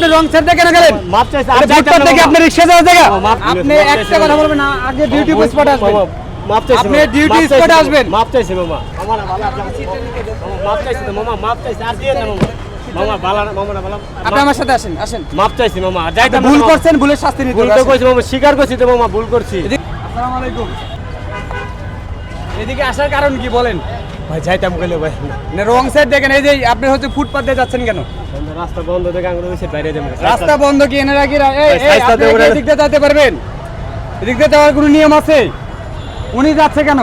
আপনি wrong side দিয়ে কেন গেলেন? মাপ চাইছি আর ফুটপাত থেকে আপনি রিকশা যাওয়ার জায়গা। আপনি মাপ একটা কথা বলবেন না, আগে ডিউটি স্পটে আসবেন। মাপ চাইছি আপনি ডিউটি স্পটে আসবেন। মাপ চাইছি মামা আমার ভালো মাপ চাইছি তো মামা মাপ চাইছি আর দিয়ে না মামা মামা ভালো না মামা ভালো আপনি আমার সাথে আসেন, আসেন। মাপ চাইছি মামা আর যাইতে ভুল করছেন, ভুলের শাস্তি নিতে ভুল হবে। তো কইছি মামা স্বীকার করছি তো মামা ভুল করছি। আসসালামু আলাইকুম। এদিকে আসার কারণ কি বলেন? ভাই যাইতাম কইলে ভাই না রং সাইড দেখেন, এই যে আপনি হচ্ছে ফুটপাত দিয়ে যাচ্ছেন কেন? রাস্তা বন্ধ দেখে আঙুল হইছে বাইরে যাবো রাস্তা বন্ধ কি এনে রাখি? রাস্তা আপনি দিয়ে এদিক দিয়ে যেতে পারবেন? এদিক দিয়ে যাওয়ার কোনো নিয়ম আছে? উনি যাচ্ছে কেন?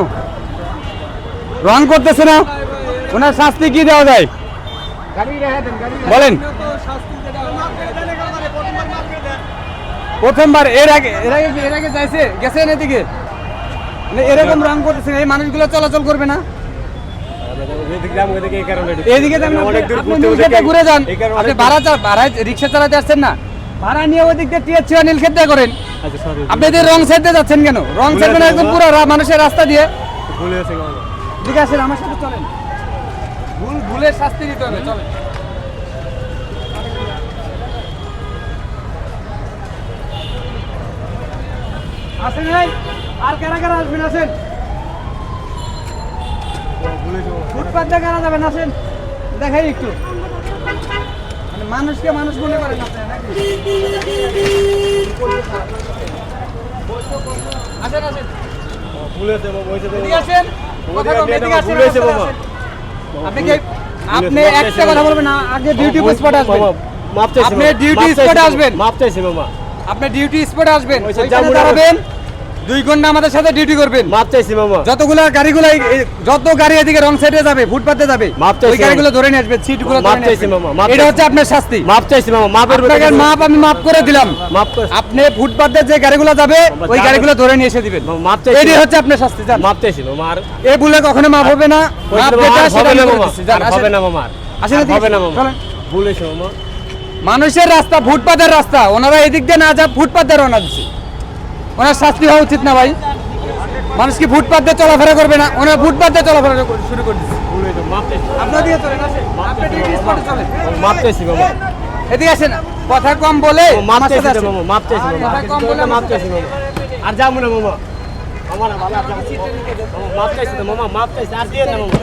রং করতেছে না, ওনার শাস্তি কি দেওয়া যায় বলেন? প্রথমবার এর আগে যাইছে গেছেন এদিকে? মানে এরকম রং করতেছে, এই মানুষগুলো চলাচল করবে না। এদিকে ঘুরে যান, আপনি ভাড়ায় রিক্সা চালাতে আসছেন না, ভাড়া নিয়ে ওই দিক দিয়ে টিএসসি নীল খেতে করেন। আপনি এদের রং সাইডে যাচ্ছেন কেন? রং সাইড মানে একদম পুরো মানুষের রাস্তা দিয়ে। ঠিক আছে, আমার সাথে চলেন, ভুলের শাস্তি দিতে হবে, চলেন। আসেন নাই আর কারা কারা আসবেন? আসেন, ফুটপাত দিয়ে কারা যাবেন? আসেন, দেখাই একটু। মানে মানুষকে মানুষ মনে করেন আপনারা নাকি? আসেন, আসেন, এদিকে আসেন, কথা বলুন, এদিকে আসেন, আসেন। আপনি কি আপনি একটা কথা বলবেন না, আগে ডিউটি স্পটে আসবেন। মাপ চাইছি আপনি ডিউটি স্পটে আসবেন। মাপ চাইছি মামা আপনি ডিউটি স্পটে আসবেন, ওইসব ওইখানে যাবো না। দাঁড়াবেন, 2 ঘন্টা আমাদের সাথে ডিউটি করবেন। মাপ চাইছি মামা যতগুলো যত গাড়ি এদিকে রং সাইডে যাবে, ফুটপাতে যাবে, মাপ চাইছি ওই গাড়িগুলো ধরে নিয়ে আসবেন, সিটগুলো মাপ ধরে নিয়ে চাইছি আসবেন। মামা, মাপ এটা চাইছি। হচ্ছে আপনার শাস্তি। মাপ চাইছি মামা মাপের আপনাকে মাপ আমি মাপ করে দিলাম। মাপ করে আপনি ফুটপাতে যে গাড়িগুলো যাবে ওই গাড়িগুলো ধরে নিয়ে এসে দিবেন। মাপ চাইছি এটাই হচ্ছে আপনার শাস্তি। জান, মাপ চাইছি মামা আর এই ভুলে কখনো মাপ হবে না। মাপ যেটা সেটা হবে না আমি করে মামা দিচ্ছি। জান, আর হবে আসেন। না মামা আর আসেন, এদিকে হবে না মামা চলেন। ভুল হয়েছে মামা মানুষের রাস্তা, ফুটপাতের রাস্তা, ওনারা এদিক দিয়ে না যা ফুটপাতে রওনা দিচ্ছে। ওনার শাস্তি হওয়া উচিত না ভাই? মানুষ কি ফুটপাত দিয়ে চলাফেরা করবে না? ওনারা ফুটপাত দিয়ে চলাফেরা শুরু করে দিচ্ছে। ভুল হয়েছে মাপ চাইছি আপনার দিকে চলেন, আসেন। আপনি ডিউটি স্পটে চলেন। মাপ চাইছি মামা এদিকে আসেন, কথা কম বলে মাপ আমার সাথে চাইছি আসেন। মামা মাপ চাইছি মামা কথা কম বলে মাপ চাইছি মামা আর যাবো না মামা আমার ভালো আর যাবো মাপ চাইছি তো মামা মাপ চাইছি আর দিয়ে না মামা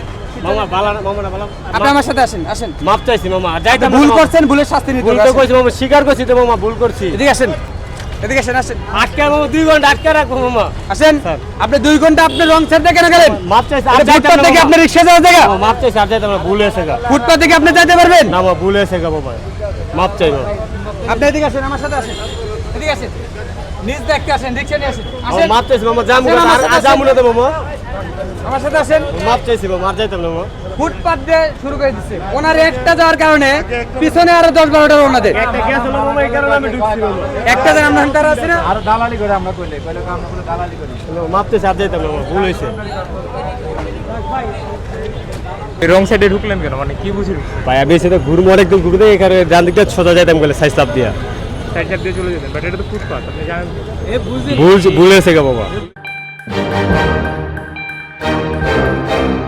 মামা ভালো না মামা ভালো আপনি আমার সাথে আসেন, আসেন। মাপ চাইছি মামা আর যাইতাম ভুল করছেন, ভুলের শাস্তি নিতে ভুল হবে। তো আসেন। কইছি মামা স্বীকার করছি তো মামা ভুল করছি এদিকে আসেন, এদিকে আসেন, আসেন, আটকে মামা 2 ঘন্টা আটকে রাখবো মামা আসেন। স্যার। আপনি 2 ঘন্টা আপনি রং সাইড দিয়ে কেন গেলেন? মাপ চাইছি আর আরে যাইতাম ফুটপাত না থেকে মামা। আপনি রিকশা যাওয়ার জায়গা। মামা, মাপ চাইছি আর যাইতাম না ভুল হয়েছে গা ফুটপাত থেকে আপনি যেতে পারবেন? না মামা ভুল হয়েছে গা বাবা মাপ চাই মামা আপনি এদিকে আসেন, আমার সাথে আসেন, এদিকে আসেন, নিজ দেখতে আসেন, রিকশা নিয়ে আসেন, মামা, আসেন, মাপ চাইছি মামা যাবো আসেন, না আমার সাথে আর যাবো না তো মামা আমার সাথে আসেন। মাপ চাইছি মামা আর যাইতাম না মামা ফুটপাত দিয়ে শুরু করে দিচ্ছে। ওনার একটা যাওয়ার কারণে পিছনে আরো 10-12টা ওনাদের একটা গ্যাস হলো মামা এই কারণে আমি ঢুকছি মামা একটা জায়গা আমরা তারা আছে না। আর দালালি করে আমরা কইলে আমরা কোনো দালালি করি মাপ চাইছি আর যাইতাম না মামা ভুল হয়েছে রং সাইডে ঢুকলেন কেন? মানে কি বুঝি ভাই আমি এসে তো ঘুরমো একদম ঘুরতে এই কারণে ডান দিকটা সোজা যাইতাম গেলে সাইজ চাপ দিয়া সাইড দিয়ে চলে যেতেন, বাট এটা তো ফুটপাত, আপনি জানেন। ভুল হয়েছে গা বাবা